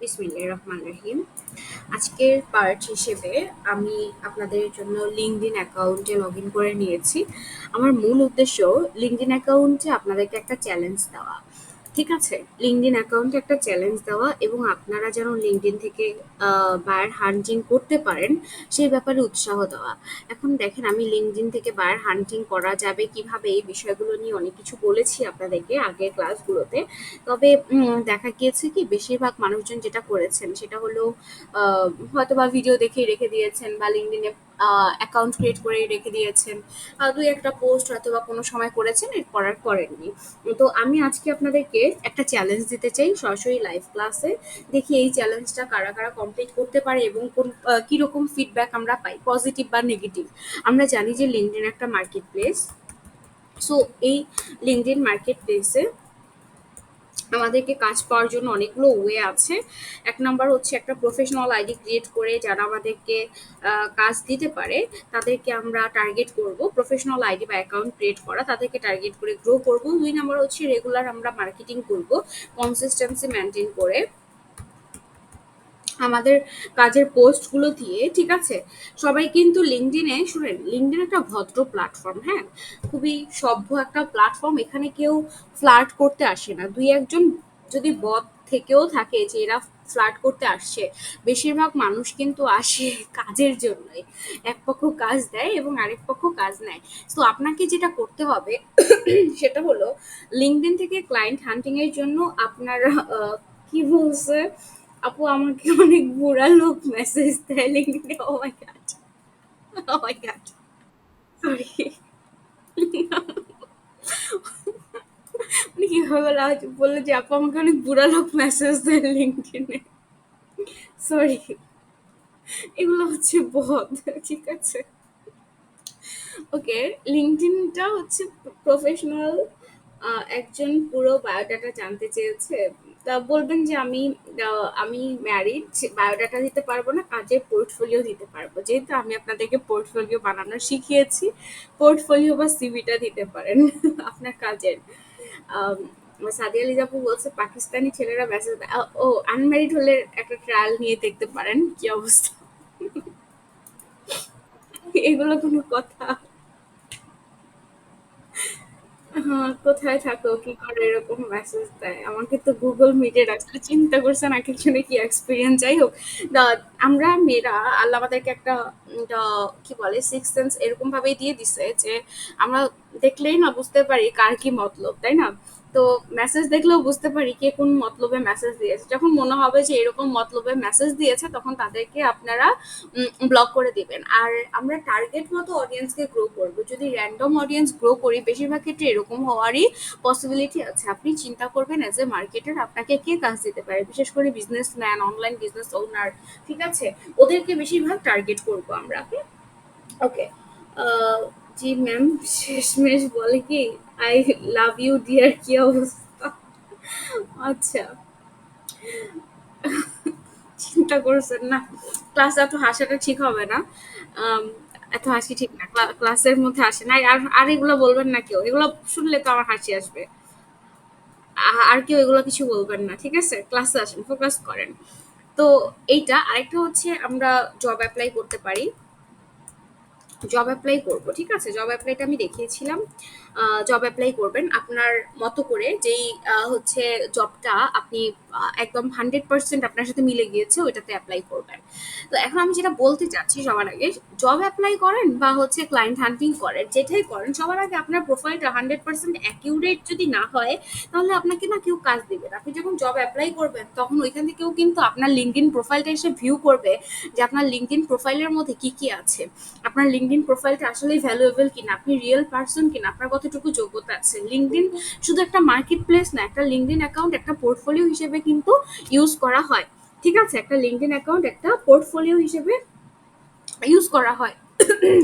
বিসমিল্লাহির রহমানির রহিম। আজকের পার্ট হিসেবে আমি আপনাদের জন্য লিঙ্কডইন অ্যাকাউন্টে লগইন করে নিয়েছি। আমার মূল উদ্দেশ্য লিঙ্কডইন অ্যাকাউন্টে আপনাদেরকে একটা চ্যালেঞ্জ দেওয়া। ঠিক আছে? লিঙ্কডইন অ্যাকাউন্টে একটা চ্যালেঞ্জ দেওয়া এবং আপনারা যেন লিঙ্কডইন থেকে বায়ার হান্টিং করতে পারেন সেই ব্যাপারে উৎসাহ দেওয়া। এখন দেখেন আমি লিঙ্কডইন থেকে বায়ার হান্টিং করা যাবে কিভাবে এই বিষয়গুলো নিয়ে অনেক কিছু বলেছি আপনাদেরকে আগের ক্লাসগুলোতে। তবে দেখা গিয়েছে কি বেশিরভাগ মানুষজন যেটা করেছেন সেটা হলো হয়তোবা ভিডিও দেখেই রেখে দিয়েছেন বা লিঙ্কডইনে অ্যাকাউন্ট ক্রিয়েট করেই রেখে দিয়েছেন। দুই একটা পোস্ট হয়তোবা কোনো সময় করেছেন, এরপর আর করেননি। তো আমি আজকে আপনাদেরকে একটা চ্যালেঞ্জ দিতে চাই সরাসরি লাইভ ক্লাসে। দেখি এই চ্যালেঞ্জটা কারা কারা কমপ্লিট করতে পারে এবং কোন কিরকম ফিডব্যাক আমরা পাই, পজিটিভ বা নেগেটিভ। আমরা জানি যে লিঙ্কডইন একটা মার্কেট প্লেস। সো এই লিঙ্কডইন মার্কেট প্লেসে আমাদেরকে কাজ পাওয়ার জন্য অনেকগুলো ওয়ে আছে। এক নাম্বার হচ্ছে একটা প্রফেশনাল আইডি ক্রিয়েট করে যারা আমাদেরকে কাজ দিতে পারে তাদেরকে আমরা টার্গেট করব। প্রফেশনাল আইডি বা অ্যাকাউন্ট ক্রিয়েট করা, তাদেরকে টার্গেট করে গ্রো করব। দুই নাম্বার হচ্ছে রেগুলার আমরা মার্কেটিং করব কনসিস্টেন্সি মেনটেন করে আমাদের কাজের পোস্টগুলো দিয়ে। ঠিক আছে? সবাই কিন্তু লিঙ্কডইনে শুনেন, লিঙ্কডইন একটা ভদ্র প্ল্যাটফর্ম। হ্যাঁ, খুবই সভ্য একটা প্ল্যাটফর্ম। এখানে কেউ ফ্লার্ট করতে আসে না। দুই একজন যদি বদ থেকেও থাকে যে এরা ফ্লার্ট করতে আসছে, বেশিরভাগ মানুষ কিন্তু আসে কাজের জন্যই। এক পক্ষ কাজ দেয় এবং আরেক পক্ষ কাজ নেয়। তো আপনাকে যেটা করতে হবে সেটা হলো লিঙ্কডইন থেকে ক্লায়েন্ট হান্টিং এর জন্য আপনারা কি বলছে আপু, আমাকে অনেক বুড়া লোক মেসেজ দেয় লিঙ্কডইনে। ও মাই গড, ও মাই গড, সরি। মানে কিভাবে বললো যে আপু আমাকে অনেক বুড়া লোক মেসেজ দেয় লিঙ্কডইনে। সরি, এগুলো হচ্ছে বদ। ঠিক আছে? ওকে, লিঙ্কডইনটা হচ্ছে প্রফেশনাল। একজন পুরো বায়োডাটা জানতে চেয়েছে। তা বলবেন যে আমি ম্যারিড, বায়োডাটা দিতে পারবো না, কাজের পোর্টফোলিও দিতে পারবো। যেহেতু আমি আপনাদেরকে পোর্টফোলিও বানানো শিখিয়েছি, পোর্টফোলিও বা সিভিটা দিতে পারেন আপনার কাজের। আম, সাদিয়া লিজাপু বলছে পাকিস্তানি ছেলেরা মেসেজ দেয়। ও, আনম্যারিড হলে একটা ট্রায়াল নিয়ে দেখতে পারেন কি অবস্থা। এগুলো কোনো কথা? হ্যাঁ, কোথায় থাকো, কি করে এরকম মেসেজ দেয়? আমাকে তো গুগল মিটে রাখছে। চিন্তা করছেন এক একজনের কি এক্সপিরিয়েন্স। যাই হোক, আমরা মেয়েরা আল্লাহ আমাদেরকে একটা কি বলে সিক্স সেন্স এরকম ভাবেই দিয়ে দিছে যে আমরা দেখলেই না বুঝতে পারি কার কি মতলব, তাই না? তো মেসেজ দেখলেও বুঝতে পারি কে কোন মতলবে মেসেজ দিয়েছে। যখন মনে হবে যে এরকম মতলবে মেসেজ দিয়েছে তখন তাদেরকে আপনারা ব্লক করে দিবেন। আর আমরা টার্গেট মতো অডিয়েন্সকে গ্রো করব। যদি র্যান্ডম অডিয়েন্স গ্রো করি বেশিরভাগ ক্ষেত্রে এরকম হওয়ারই পসিবিলিটি আছে। আপনি চিন্তা করবেন অ্যাজ এ মার্কেটার আপনাকে কে কাজ দিতে পারে, বিশেষ করে বিজনেসম্যান, অনলাইন বিজনেস ওনার। ঠিক আছে? ওদেরকে বেশিরভাগ টার্গেট করব আমরা। ওকে। জি ম্যাম, শেষমেশ বলে কি আই লাভ ইউ ডিয়ার, কি অবস্থা? আচ্ছা, চিন্তা করছেন না, ক্লাসে এত হাসাটা ঠিক হবে না। আম, এত হাসি ঠিক না, ক্লাসের মধ্যে আসে না। আর আর এগুলো বলবেন না কেউ, এগুলো শুনলে তো আমার হাসি আসবে। আর কেউ এগুলো কিছু বলবেন না। ঠিক আছে? ক্লাসে আসেন, ফোকাস করেন। তো এইটা আরেকটা হচ্ছে আমরা জব অ্যাপ্লাই করতে পারি। জব অ্যাপ্লাই করব। ঠিক আছে? জব অ্যাপ্লাইটা আমি দেখিয়েছিলাম। জব অ্যাপ্লাই করবেন আপনার মতো করে, যেই হচ্ছে জবটা আপনি একদম 100% আপনার সাথে মিলে গিয়েছে ওইটাতে অ্যাপ্লাই করবেন। তো এখন আমি যেটা বলতে চাচ্ছি সবার আগে, জব অ্যাপ্লাই করেন বা হচ্ছে ক্লায়েন্ট হান্টিং করেন, যেটাই করেন সবার আগে আপনার প্রোফাইলটা 100% অ্যাকিউরেট যদি না হয় তাহলে আপনাকে না কেউ কাজ দিবে না। আপনি যখন জব অ্যাপ্লাই করবেন তখন ওইখান থেকেও কিন্তু আপনার লিঙ্কডইন প্রোফাইলটা এসে ভিউ করবে যে আপনার লিঙ্কডইন প্রোফাইলের মধ্যে কি কি আছে, আপনার লিঙ্কডইন প্রোফাইলটা আসলেই ভ্যালুয়েবল কিনা, আপনি রিয়েল পারসন কিনা, আপনার কতটুকু যোগ্যতা আছে। লিঙ্কডইন শুধু একটা মার্কেট প্লেস না, একটা লিঙ্কডইন অ্যাকাউন্ট একটা পোর্টফোলিও হিসেবে কিন্তু ইউজ করা হয়। ঠিক আছে? একটা লিঙ্কডইন অ্যাকাউন্ট একটা পোর্টফোলিও হিসেবে ইউজ করা হয়।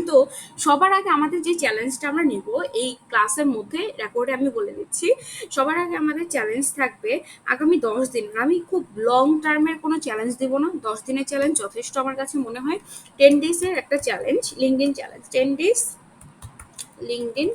তো সবার আগে আমাদের যে চ্যালেঞ্জটা আমরা নিব এই ক্লাসের মধ্যে রেকর্ডে আমি বলে দিচ্ছি, সবার আগে আমাদের চ্যালেঞ্জ থাকবে আগামী 10 দিন। আমি খুব লং টার্মের কোনো চ্যালেঞ্জ দিব না, 10 দিনের চ্যালেঞ্জ যথেষ্ট আমার কাছে মনে হয়। 10 ডেজের একটা challenge, LinkedIn challenge, 10 days LinkedIn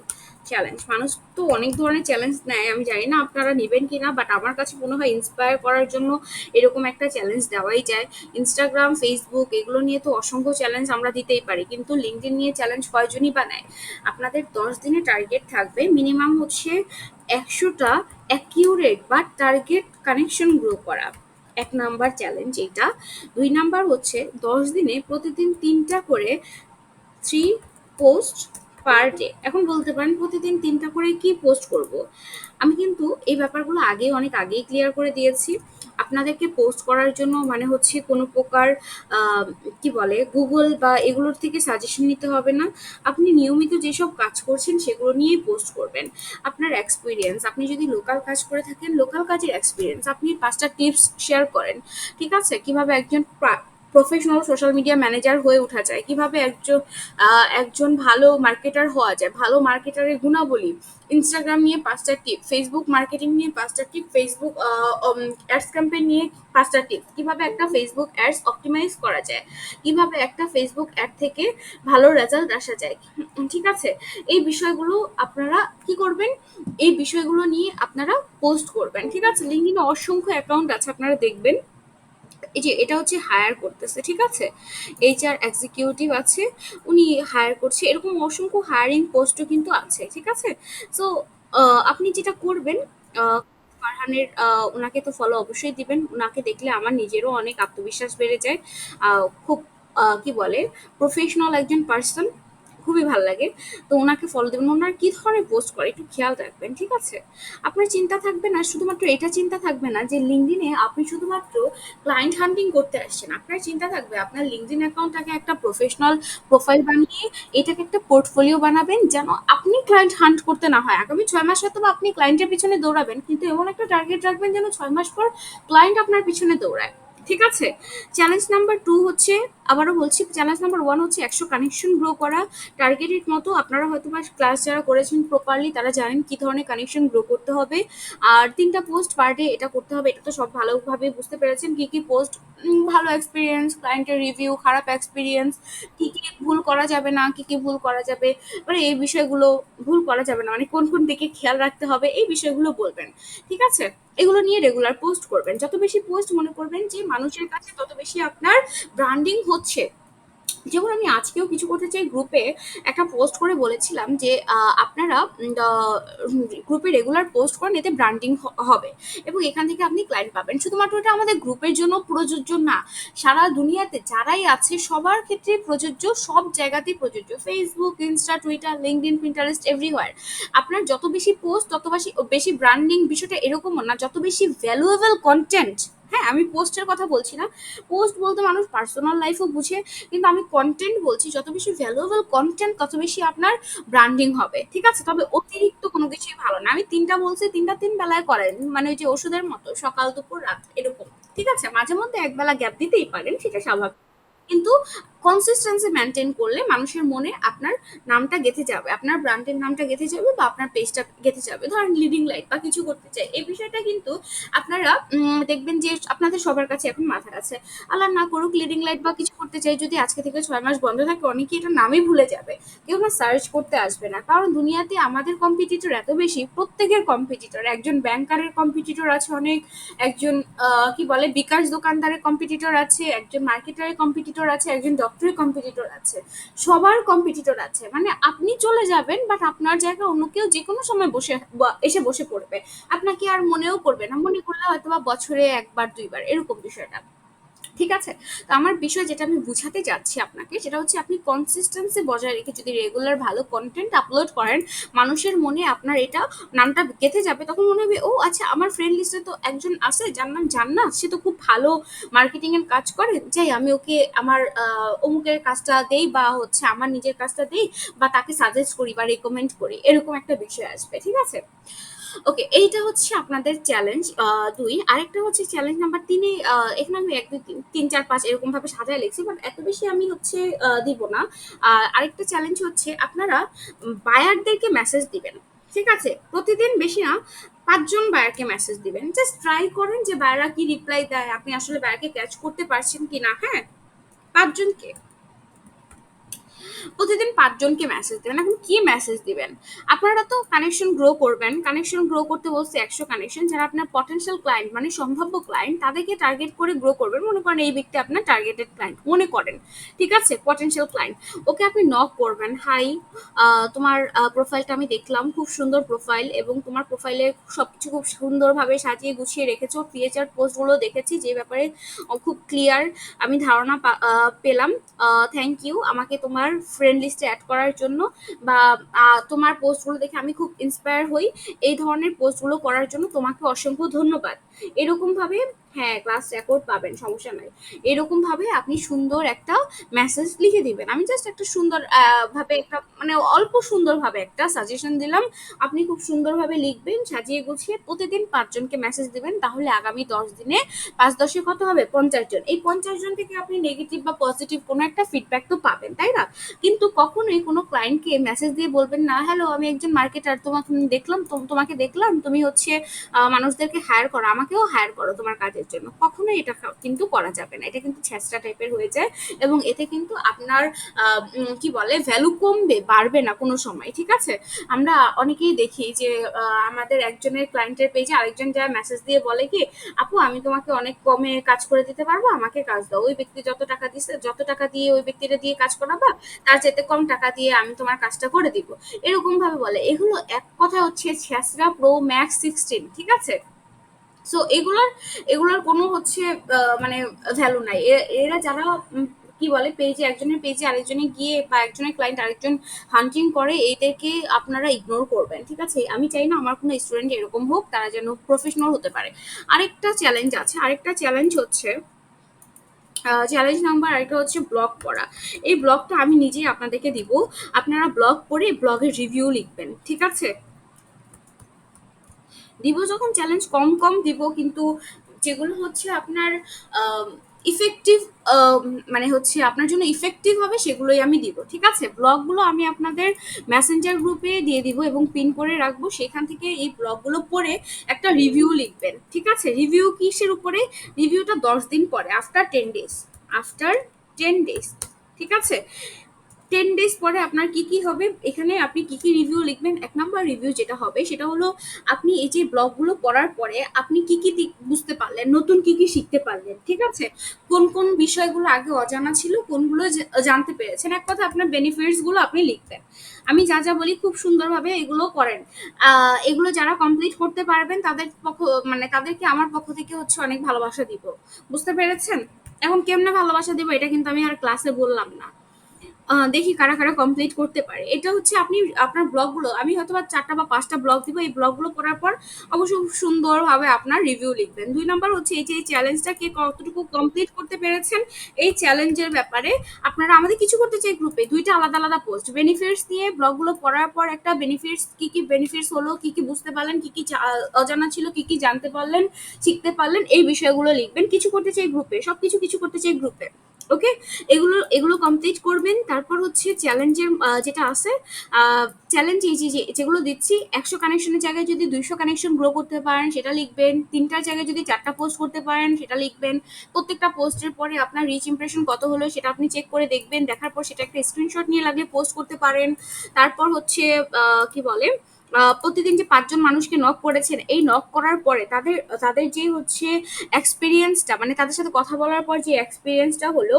challenge, মানুষ তো অনেক ধরনের চ্যালেঞ্জ নেয়, আমি জানি না আপনারা নেবেন কিনা, বাট আমার কাছে মনে হয় ইন্সপায়ার করার জন্য এরকম একটা চ্যালেঞ্জ দেওয়াই যায়। ইনস্টাগ্রাম, ফেসবুক এগুলো নিয়ে তো অসংখ্য চ্যালেঞ্জ আমরা দিতেই পারি, কিন্তু লিঙ্কডইন নিয়ে চ্যালেঞ্জ কয়জনই বানায়। আপনাদের 10 দিনে টার্গেট থাকবে মিনিমাম হচ্ছে 100টা অ্যাকিউরেট বা টার্গেট কানেকশন গ্রো করা। 1 নাম্বার চ্যালেঞ্জ এটা। 2 নাম্বার হচ্ছে 10 দিনে প্রতিদিন 3টা করে 3 পোস্ট পার ডে। এখন বলতে পারেন প্রতিদিন 3টা করে কি পোস্ট করব। আমি কিন্তু এই ব্যাপারগুলো অনেক আগেই ক্লিয়ার করে দিয়েছি। আপনাদেরকে পোস্ট করার জন্য মানে হচ্ছে কোনো প্রকার আহ, কি বলে গুগল বা এগুলোর থেকে সাজেশন নিতে হবে না। আপনি নিয়মিত যেসব কাজ করছেন সেগুলো নিয়েই পোস্ট করবেন। আপনার এক্সপিরিয়েন্স, আপনি যদি লোকাল কাজ করে থাকেন লোকাল কাজের এক্সপিরিয়েন্স, আপনি 5টা টিপস শেয়ার করেন। ঠিক আছে, কিভাবে একজন প্রফেশনাল সোশ্যাল মিডিয়া ম্যানেজার হয়ে ওঠা যায়, কিভাবে একজন ভালো মার্কেটার হওয়া যায়, ভালো মার্কেটারের গুণাবলী। ইনস্টাগ্রাম নিয়ে 5টা টিপ, ফেসবুক মার্কেটিং নিয়ে 5টা টিপ, ফেসবুক অ্যাডস ক্যাম্পেইন নিয়ে 5টা টিপ, কিভাবে একটা ফেসবুক অ্যাডস অপটিমাইজ করা যায়, কিভাবে একটা ফেসবুক অ্যাড থেকে ভালো রেজাল্ট আসা যায়। ঠিক আছে, এই বিষয়গুলো আপনারা কি করবেন, এই বিষয়গুলো নিয়ে আপনারা পোস্ট করবেন। ঠিক আছে, লিঙ্কডইনে অসংখ্য অ্যাকাউন্ট আছে, আপনারা দেখবেন। এই যে এটা হচ্ছে হায়ার করতেছে, ঠিক আছে, এইচআর এক্সিকিউটিভ আছে, উনি হায়ার করছে, এরকম অসংখ্য হায়ারিং পোস্টও কিন্তু আছে। ঠিক আছে, সো আপনি যেটা করবেন, ফারহানের ওনাকে তো ফলো অবশ্যই দিবেন, ওনাকে দেখলে আমার নিজেরও অনেক আত্মবিশ্বাস বেড়ে যায়। খুব কি বলে প্রফেশনাল একজন পার্সন, খুবই ভালো লাগে। তো ওনাকে ফলো দেবেন, ওনার কি ধরনের পোস্ট করে একটু খেয়াল রাখবেন। ঠিক আছে, আপনার চিন্তা থাকবে না, শুধুমাত্র এটা চিন্তা থাকবে না যে লিঙ্কডইনে আপনি শুধুমাত্র ক্লায়েন্ট হান্টিং করতে আসছেন। আপনার চিন্তা থাকবে আপনার লিঙ্কডইন অ্যাকাউন্টটাকে একটা প্রফেশনাল প্রোফাইল বানিয়ে এটাকে একটা পোর্টফোলিও বানাবেন, যেন আপনি ক্লায়েন্ট হান্ট করতে না হয়। আগামী 6 মাস হয়তো বা আপনি ক্লায়েন্টের পিছনে দৌড়াবেন, কিন্তু এমন একটা টার্গেট রাখবেন যেন 6 মাস পর ক্লায়েন্ট আপনার পিছনে দৌড়ায়। ঠিক আছে, চ্যালেঞ্জ নাম্বার 2 হচ্ছে, আবারও বলছি, চ্যালেঞ্জ নাম্বার 1 হচ্ছে 100 কানেকশন গ্রো করা। টার্গেটের মতো আপনারা হয়তো বা ক্লাস যারা করেছেন প্রপারলি তারা জানেন কি ধরনের কানেকশন গ্রো করতে হবে। আর 3টা পোস্ট পার ডে এটা করতে হবে, এটা তো সব ভালোভাবে বুঝতে পেরেছেন। কি কি পোস্ট, ভালো এক্সপিরিয়েন্স, ক্লায়েন্টের রিভিউ, খারাপ এক্সপিরিয়েন্স, কি কি ভুল করা যাবে না, কি কি ভুল করা যাবে, মানে এই বিষয়গুলো ভুল করা যাবে না, মানে কোন কোন দিকে খেয়াল রাখতে হবে, এই বিষয়গুলো বলবেন। ঠিক আছে, এগুলো নিয়ে রেগুলার পোস্ট করবেন। যত বেশি পোস্ট মনে করবেন যে মানুষের কাছে তত বেশি আপনার ব্র্যান্ডিং হচ্ছে। যেমন আমি আজকেও কিছু করতে চাই গ্রুপে একটা পোস্ট করে বলেছিলাম যে আপনারা গ্রুপে রেগুলার পোস্ট করেন, এতে ব্র্যান্ডিং হবে এবং এখান থেকে আপনি ক্লায়েন্ট পাবেন। শুধুমাত্র এটা আমাদের গ্রুপের জন্য প্রযোজ্য না, সারা দুনিয়াতে যারাই আছে সবার ক্ষেত্রে প্রযোজ্য, সব জায়গাতেই প্রযোজ্য, Facebook, Insta, Twitter, LinkedIn, Pinterest, everywhere. আপনার যত বেশি পোস্ট তত বেশি বেশি ব্র্যান্ডিং, বিষয়টা এরকমও না, যত বেশি ভ্যালুয়েবল কন্টেন্ট। হ্যাঁ, আমি পোস্টের কথা বলছি না, পোস্ট বলতে মানুষ পার্সোনাল লাইফও বুঝে, কিন্তু আমি কন্টেন্ট বলছি, যত বেশি ভ্যালুয়েবল কন্টেন্ট তত বেশি আপনার ব্র্যান্ডিং হবে। ঠিক আছে, তবে অতিরিক্ত কোনো কিছুই ভালো না। আমি 3টা বলছি, 3টা 3 বেলায় করেন, মানে ওই যে ওষুধের মতো সকাল দুপুর রাত এরকম। ঠিক আছে, মাঝে মধ্যে একবেলা গ্যাপ দিতেই পারেন, সেটা স্বাভাবিক, কিন্তু কনসিস্টেন্সি মেনটেন করলে মানুষের মনে আপনার নামটা গেঁথে যাবে, আপনার ব্র্যান্ডের নামটা গেঁথে যাবে বা আপনার পেজটা গেঁথে যাবে। ধরেন লিডিং লাইট বা কিছু করতে চাই, এই বিষয়টা কিন্তু আপনারা দেখবেন যে আপনাদের সবার কাছে এখন মাথায় আছে। আল্লাহ না করুক লিডিং লাইট বা কিছু করতে চাই, যদি আজকে থেকে 6 মাস বন্ধ থাকে, অনেকে এটা নামই ভুলে যাবে, কেউ না সার্চ করতে আসবে না, কারণ দুনিয়াতে আমাদের কম্পিটিটর এত বেশি, প্রত্যেকের কম্পিটিটর, একজন ব্যাংকারের কম্পিটিটর আছে অনেক, একজন কি বলে বিকাশ দোকানদারের কম্পিটিটর আছে, একজন মার্কেটারের কম্পিটিটর আছে, একজন ডক্টরের কম্পিটিটর আছে, সবার কম্পিটিটর আছে। মানে আপনি চলে যাবেন, বাট আপনার জায়গায় অন্য কেউ যে কোনো সময় এসে বসে পড়বে, আপনাকে আর মনেও করবে না, মনে করলে হয়তো বা বছরে 1 বার 2 বার এরকম বিষয়টা। ঠিক আছে, তো আমার বিষয় যেটা আমি বুঝাতে যাচ্ছি আপনাকে সেটা হচ্ছে আপনি কনসিস্টেন্সি বজায় রেখে যদি রেগুলার ভালো কন্টেন্ট আপলোড করেন, মানুষের মনে আপনার এটা নামটা গেঁথে যাবে। তখন মনে হবে ও আচ্ছা, আমার ফ্রেন্ড লিস্টে তো একজন আছে যার নাম জান্নাত, সে তো খুব ভালো মার্কেটিং এর কাজ করে, যাই আমি ওকে আমার অমুকের কাজটা দেই, বা হচ্ছে আমার নিজের কাজটা দেই, বা তাকে সাজেস্ট করি বা রেকমেন্ড করি, এরকম একটা বিষয় আসবে। ঠিক আছে, ওকে, এইটা হচ্ছে আপনাদের চ্যালেঞ্জ 2। আরেকটা হচ্ছে চ্যালেঞ্জ নাম্বার 3। এখানে আমি 1 2 3 3 4 5 এরকম ভাবে সাজায় লিখছি, বাট এত বেশি আমি হচ্ছে দিব না। আরেকটা চ্যালেঞ্জ হচ্ছে আপনারা বায়ারদেরকে মেসেজ দিবেন। ঠিক আছে, প্রতিদিন বেশি না, 5 জন বায়ারকে মেসেজ দিবেন। জাস্ট ট্রাই করেন যে বায়াররা কি রিপ্লাই দেয়, আপনি আসলে বায়ারকে ক্যাচ করতে পারছেন কিনা। হ্যাঁ, 5 জনকে প্রতিদিন ৫ জনকে মেসেজ দিবেন। এখন কি মেসেজ দিবেন? আপনারা তো কানেকশন গ্রো করবেন। কানেকশন গ্রো করতে বলছি ১০০ কানেকশন, যারা আপনার পটেনশিয়াল ক্লায়েন্ট মানে সম্ভাব্য ক্লায়েন্ট তাদেরকে টার্গেট করে গ্রো করবেন। মনে করেন এই ব্যক্তি আপনার টার্গেটেড ক্লায়েন্ট মনে করেন। ঠিক আছে? Potential client. ওকে আপনি নক করবেন, "হাই, তোমার প্রোফাইলটা আমি দেখলাম। খুব সুন্দর প্রোফাইল এবং তোমার প্রোফাইলে সবকিছু খুব সুন্দরভাবে সাজিয়ে গুছিয়ে রেখেছো। ফিচার পোস্টগুলো দেখেছি যে ব্যাপারে খুব ক্লিয়ার আমি ধারণা পেলাম। থ্যাংক ইউ আমাকে তোমার ফ্রেন্ড লিস্টে অ্যাড করার জন্য, বা তোমার পোস্টগুলো দেখে আমি খুব ইন্সপায়ার হই। এই ধরনের পোস্টগুলো করার জন্য তোমাকে অসংখ্য ধন্যবাদ।" এরকম ভাবে, হ্যাঁ ক্লাস রেকর্ড পাবেন, সমস্যা নাই। এরকম ভাবে আপনি সুন্দর একটা মেসেজ লিখে দিবেন। আমি জাস্ট একটা সুন্দর ভাবে একটা মানে অল্প সুন্দরভাবে একটা সাজেশন দিলাম। আপনি খুব সুন্দরভাবে লিখবেন, সাজিয়ে গুছিয়ে প্রতিদিন ৫ জনকে মেসেজ দিবেন। তাহলে আগামী ১০ দিনে ৫ ১০ কত হবে? ৫০ জন। এই ৫০ জন থেকে আপনি নেগেটিভ বা পজিটিভ কোনো একটা ফিডব্যাক তো পাবেন, তাই না? কিন্তু কখনোই কোনো ক্লায়েন্টকে মেসেজ দিয়ে বলবেন না, "হ্যালো, আমি একজন মার্কেটার, তোমাকে দেখলাম তুমি হচ্ছে মানুষদেরকে হায়ার করো, আমাকেও হায়ার করো তোমার কাজের জন্য।" কখনোই এটা কিন্তু করা যাবে না। এটা কিন্তু ছেঁচড়া টাইপের হয়ে যায় এবং এতে কিন্তু আপনার কি বলে ভ্যালু কমবে, বাড়বে না কোনো সময়। ঠিক আছে? আমরা অনেকেই দেখি যে আমাদের একজনের ক্লায়েন্টের পেজে আরেকজন যায় মেসেজ দিয়ে বলে কি, "আপু, আমি তোমাকে অনেক কমে কাজ করে দিতে পারবো, আমাকে কাজ দাও। ওই ব্যক্তি যত টাকা দিছে, যত টাকা দিয়ে ওই ব্যক্তিটা দিয়ে কাজ করাবা, তার চাইতে কম টাকা দিয়ে আমি তোমার কাজটা করে দিব।" এরকম ভাবে বলে। এগুলো এক কথা হচ্ছে ছেঁচড়া প্রো ম্যাক্স 16। ঠিক আছে? সো এগুলার কোনো হচ্ছে মানে ভ্যালু নাই। এরা যারা কি বলে পেজে একজনের পেজে আরেকজনে গিয়ে বা একজনের ক্লায়েন্ট আরেকজন হান্টিং করে, এদেরকে আপনারা ইগনোর করবেন। ঠিক আছে? আমি চাই না আমার কোনো স্টুডেন্ট এরকম হোক, তারা যেন প্রফেশনাল হতে পারে। আরেকটা চ্যালেঞ্জ আছে, আরেকটা চ্যালেঞ্জ হচ্ছে চ্যালেঞ্জ নাম্বার আরেকটা হচ্ছে ব্লগ পড়া। এই ব্লগটা আমি নিজেই আপনাদেরকে দিব। আপনারা ব্লগ পড়ে ব্লগের রিভিউ লিখবেন। ঠিক আছে? দিব যখন চ্যালেঞ্জ কম কম দিব, কিন্তু যেগুলো হচ্ছে আপনার ইফেক্টিভ, মানে হচ্ছে আপনার জন্য ইফেক্টিভ হবে সেগুলোই আমি দিব। ঠিক আছে? ব্লগগুলো আমি আপনাদের মেসেঞ্জার গ্রুপে দিয়ে দিব এবং পিন করে রাখবো। সেখান থেকে এই ব্লগগুলো পড়ে একটা রিভিউ লিখবেন। ঠিক আছে? রিভিউ কিসের উপরে? রিভিউটা ১০ দিন পরে, আফটার 10 ডেজ। After 10 days. ঠিক আছে? 10 ডেজ পরে আপনার কি কি হবে, এখানে আপনি কি কি রিভিউ লিখবেন। ১ নাম্বার রিভিউ যেটা হবে সেটা হলো, আপনি এই যে ব্লগগুলো পড়ার পরে আপনি কি কি দিক বুঝতে পারলেন, নতুন কি কি শিখতে পারলেন। ঠিক আছে? কোন কোন বিষয়গুলো আগে অজানা ছিল, কোনগুলো জানতে পেরেছেন। এক কথা আপনার বেনিফিটস গুলো আপনি লিখবেন। আমি যা যা বলি খুব সুন্দরভাবে এগুলো করেন। এগুলো যারা কমপ্লিট করতে পারবেন তাদের পক্ষ, মানে তাদেরকে আমার পক্ষ থেকে হচ্ছে অনেক ভালোবাসা দিব। বুঝতে পেরেছেন? এখন কেমনে ভালোবাসা দিব এটা কিন্তু আমি আর ক্লাসে বললাম না। দেখি কারা কারা কমপ্লিট করতে পারে। এটা হচ্ছে আপনি আপনার ব্লগগুলো, আমি হয়তো বা ৪টা বা ৫টা ব্লগ দিব। এই ব্লগগুলো পড়ার পর অবশ্যই খুব সুন্দরভাবে আপনার রিভিউ লিখবেন। ২ নাম্বার হচ্ছে এই যে এই চ্যালেঞ্জটা কে কতটুকু কমপ্লিট করতে পেরেছেন, এই চ্যালেঞ্জের ব্যাপারে আপনারা আমাদের কিছু করতে চাই গ্রুপে ২টা আলাদা আলাদা পোস্ট বেনিফিটস দিয়ে, ব্লগগুলো পড়ার পর একটা বেনিফিটস, কি কি বেনিফিটস হলো, কি কি বুঝতে পারলেন, কি কি অজানা ছিল, কি কি জানতে পারলেন, শিখতে পারলেন, এই বিষয়গুলো লিখবেন। কিছু করতে চাই গ্রুপে, সবকিছু কিছু করতে চাই গ্রুপে। ওকে? এগুলো এগুলো কমপ্লিট করবেন। তারপর হচ্ছে চ্যালেঞ্জের যেটা আছে, চ্যালেঞ্জ এই যেগুলো দিচ্ছি, ১০০ কানেকশনের জায়গায় যদি ২০০ কানেকশন গ্রো করতে পারেন সেটা লিখবেন। ৩টার জায়গায় যদি ৪টা পোস্ট করতে পারেন সেটা লিখবেন। প্রত্যেকটা পোস্টের পরে আপনার রিচ ইমপ্রেশন কত হলো সেটা আপনি চেক করে দেখবেন। দেখার পর সেটা একটা স্ক্রিনশট নিয়ে লাগলে পোস্ট করতে পারেন। তারপর হচ্ছে কি বলে, প্রতিদিন যে ৫ জন মানুষকে নক করেছেন, এই নক করার পরে তাদের তাদের যে হচ্ছে এক্সপেরিয়েন্সটা, মানে তাদের সাথে কথা বলার পর যে এক্সপেরিয়েন্সটা হলো,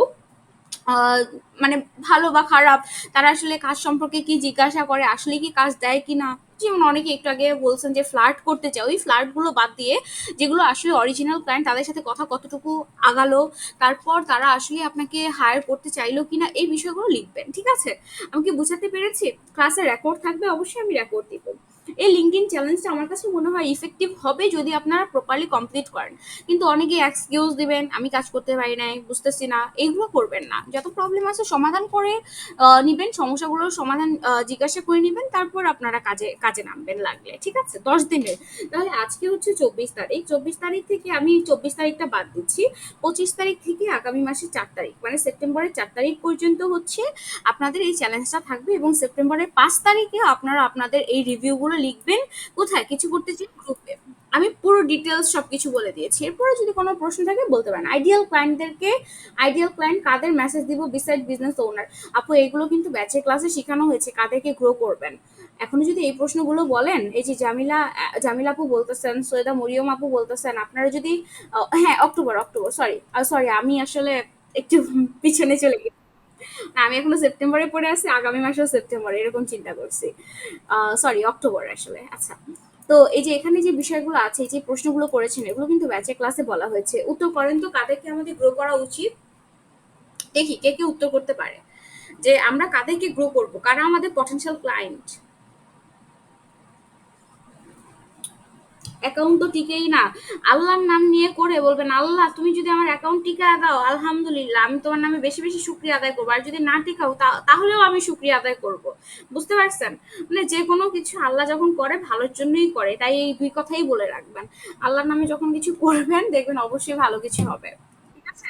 আহ, মানে ভালো বা খারাপ, তারা আসলে কাজ সম্পর্কে কি জিজ্ঞাসা করে, আসলে কি কাজ দেয় কিনা। যেমন অনেকে একটু আগে বলছেন যে ফ্লার্ট করতে চায়, ওই ফ্লার্ট গুলো বাদ দিয়ে যেগুলো আসলে অরিজিনাল ক্লায়েন্ট, তাদের সাথে কথা কতটুকু আগালো, তারপর তারা আসলে আপনাকে হায়ার করতে চাইলো কিনা, এই বিষয়গুলো লিখবেন। ঠিক আছে? আমি কি বুঝাতে পেরেছি? ক্লাসে রেকর্ড থাকবে, অবশ্যই আমি রেকর্ড দিব। এই লিঙ্কডিন চ্যালেঞ্জটা আমার কাছে মনে হয় ইফেক্টিভ হবে যদি আপনারা প্রপারলি কমপ্লিট করেন। কিন্তু অনেকে এক্সকিউজ দিবেন, আমি কাজ করতে পারি নাই, বুঝতেছি না, এগুলো করবেন না। যত প্রবলেম আছে সমাধান করে নিবেন, সমস্যাগুলোর সমাধান জিজ্ঞাসা করে নিবেন, তারপর আপনারা কাজে কাজে নামবেন লাগলে। ঠিক আছে? ১০ দিনের। তাহলে আজকে হচ্ছে ২৪ তারিখ, ২৪ তারিখ থেকে আমি ২৪ তারিখটা বাদ দিচ্ছি। ২৫ তারিখ থেকে আগামী মাসের ৪ তারিখ মানে সেপ্টেম্বরের ৪ তারিখ পর্যন্ত হচ্ছে আপনাদের এই চ্যালেঞ্জটা থাকবে এবং সেপ্টেম্বরের ৫ তারিখে আপনারা আপনাদের এই রিভিউগুলো লিখবেন। কোথায়? কিছু করতে চাই গ্রুপে। আমি পুরো ডিটেলস সবকিছু বলে দিয়েছি। এরপরে যদি কোনো প্রশ্ন থাকে বলতে পারেন। আইডিয়াল ক্লায়েন্ট কাদের মেসেজ দিব বিসাইড বিজনেস ওনার? আপু এগুলো কিন্তু ব্যাচের ক্লাসে শেখানো হয়েছে কাদেরকে গ্রো করবেন। এখন যদি এই প্রশ্নগুলো বলেন, এই যে জামিলা আপু বলতেছেন, সৈয়দা মরিয়ম আপু বলতেছেন, আপনারা যদি হ্যাঁ অক্টোবর সরি সরি আমি আসলে একটু পিছনে চলে গেছি। না, আমি এখনো সেপ্টেম্বরে পড়ে আছি, আগামী মাসেও সেপ্টেম্বরে এরকম চিন্তা করছি। সরি অক্টোবর আসলে। আচ্ছা, তো এই যে এখানে যে বিষয়গুলো আছে, এই যে প্রশ্নগুলো করেছেন, এগুলো কিন্তু ব্যাচের ক্লাসে বলা হয়েছে। উত্তর করেন তো কাদেরকে আমাদের গ্রো করা উচিত। দেখি কে কে উত্তর করতে পারে যে আমরা কাদেরকে গ্রো করব, কারা আমাদের পটেনশিয়াল ক্লায়েন্ট। অ্যাকাউন্ট তো টিকেই না। আল্লাহর নাম নিয়ে করে বলবেন, আল্লাহ তুমি যদি আমার অ্যাকাউন্ট টিকা দাও আলহামদুলিল্লাহ, আমি তোমার নামে বেশি বেশি শুক্রিয়া আদায় করবো, আর যদি না টিকাও তাহলেও আমি শুক্রিয়া আদায় করব। বুঝতে পারছেন? মানে যে কোনো কিছু আল্লাহ যখন করে ভালোর জন্যই করে, তাই এই দুই কথাই বলে রাখবেন। আল্লাহর নামে যখন কিছু করবেন দেখবেন অবশ্যই ভালো কিছু হবে। ঠিক আছে?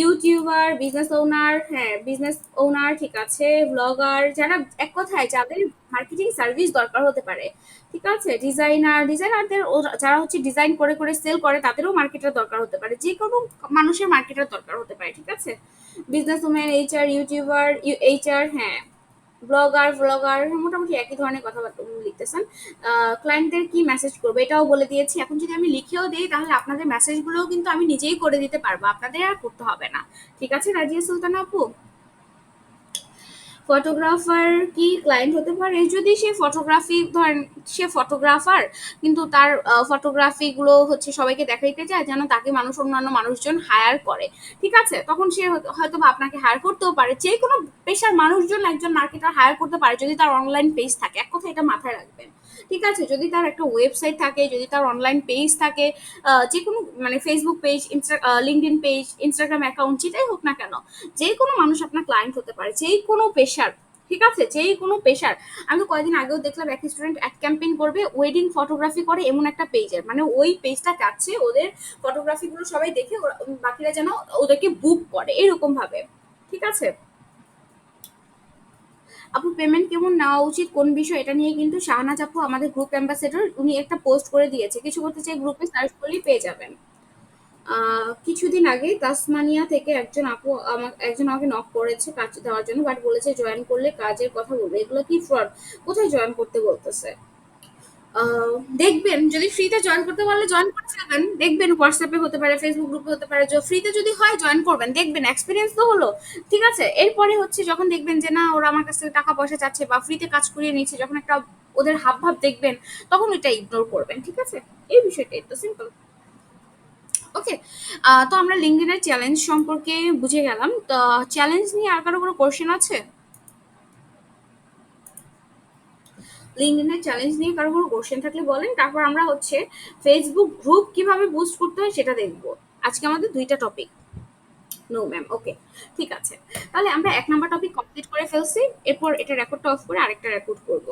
ইউটিউবার, বিজনেস ওনার, হ্যাঁ বিজনেস ওনার ঠিক আছে, ব্লগার, যারা এক কথায় যাদের মার্কেটিং সার্ভিস দরকার হতে পারে, ঠিক আছে, ডিজাইনারদের যারা হচ্ছে ডিজাইন করে করে সেল করে তাদেরও মার্কেটের দরকার হতে পারে, যে কোনো মানুষের মার্কেটের দরকার হতে পারে। ঠিক আছে? Business woman, HR, YouTuber, HR, হ্যাঁ ব্লগার মোটামুটি একই ধরনের কথাবার্তা লিখতেছেন। ক্লায়েন্টদের কি মেসেজ করবো এটাও বলে দিয়েছি। এখন যদি আমি লিখেও দিই তাহলে আপনাদের মেসেজগুলোও কিন্তু আমি নিজেই করে দিতে পারবো, আপনাদের আর করতে হবে না। ঠিক আছে রাজিয়া সুলতানা আপু? ফটোগ্রাফার কি ক্লায়েন্ট হতে পারে? যদি সে ফটোগ্রাফি ধরেন, সে ফটোগ্রাফার কিন্তু তার ফটোগ্রাফি গুলো হচ্ছে সবাইকে দেখাইতে চায় যেন তাকে অন্যান্য মানুষজন হায়ার করে, ঠিক আছে, তখন সে হয়তো বা আপনাকে হায়ার করতেও পারে। যে কোনো পেশার মানুষজন একজন মার্কেটার হায়ার করতে পারে যদি তার অনলাইন পেজ থাকে, এক কথা এটা মাথায় রাখবেন। ঠিক আছে? যদি তার একটা ওয়েবসাইট থাকে, যদি তার অনলাইন পেজ থাকে, যে কোনো মানে Facebook page, LinkedIn page, Instagram account, যেটাই হোক না কেন, যে কোনো মানুষ আপনার ক্লায়েন্ট হতে পারে, যে কোনো পেশার। ঠিক আছে? যেই কোনো পেশার। আমি তো কয়েকদিন আগেও দেখলাম এক স্টুডেন্ট এক ক্যাম্পেইন করবে, ওয়েডিং ফটোগ্রাফি করে এমন একটা পেজের, মানে ওই পেজটা চাচ্ছে ওদের ফটোগ্রাফি গুলো সবাই দেখে বাকিরা যেন ওদেরকে বুক করে এরকম ভাবে। ঠিক আছে? আপু পেমেন্ট কেমন নেওয়া উচিত, কোন বিষয়, এটা নিয়ে কিন্তু শাহনাজ আপু আমাদের গ্রুপ অ্যাম্বাসেডর, উনি একটা পোস্ট করে দিয়েছে, কিছু করতে চাই গ্রুপে সার্চ করলেই পেয়ে যাবেন। কিছুদিন আগে তাসমানিয়া থেকে একজন আমাকে নক করেছে কাজ দেওয়ার জন্য, বাট বলেছে জয়েন করলে কাজের কথা বলবে, এগুলো কি ফ্রড? কোথায় জয়েন করতে বলতেছে? দেখবেন যদি ফ্রিতে জয়েন করতে পারলে জয়েন করে ফেলবেন, দেখবেন হোয়াটসঅ্যাপে হতে পারে, ফেসবুক গ্রুপে হতে পারে, ফ্রিতে যদি হয় জয়েন করবেন, দেখবেন এক্সপিরিয়েন্স তো হলো। ঠিক আছে? এরপরে হচ্ছে যখন দেখবেন যে না ওরা আমার কাছ থেকে টাকা পয়সা চাচ্ছে বা ফ্রিতে কাজ করিয়ে নিচ্ছে, যখন একটা ওদের হাব ভাব দেখবেন তখন ওইটা ইগনোর করবেন। ঠিক আছে? এই বিষয়টা তো সিম্পল। ওকে। তো আমরা লিঙ্কডইনের চ্যালেঞ্জ সম্পর্কে বুঝে গেলাম। তো চ্যালেঞ্জ নিয়ে আর কারো কোনো কোশ্চেন আছে? লিঙ্কডইনের চ্যালেঞ্জ নিয়ে কারো কোনো কোশ্চেন থাকলে বলেন, তারপর আমরা হচ্ছে ফেসবুক গ্রুপ কিভাবে বুস্ট করতে হয় সেটা দেখবো। আজকে আমাদের দুইটা টপিক। নো ম্যাম, ওকে, ঠিক আছে। তাহলে আমরা 1 নাম্বার টপিক কমপ্লিট করে ফেলছি। এরপর এটা রেকর্ডটা অফ করে আরেকটা রেকর্ড করব।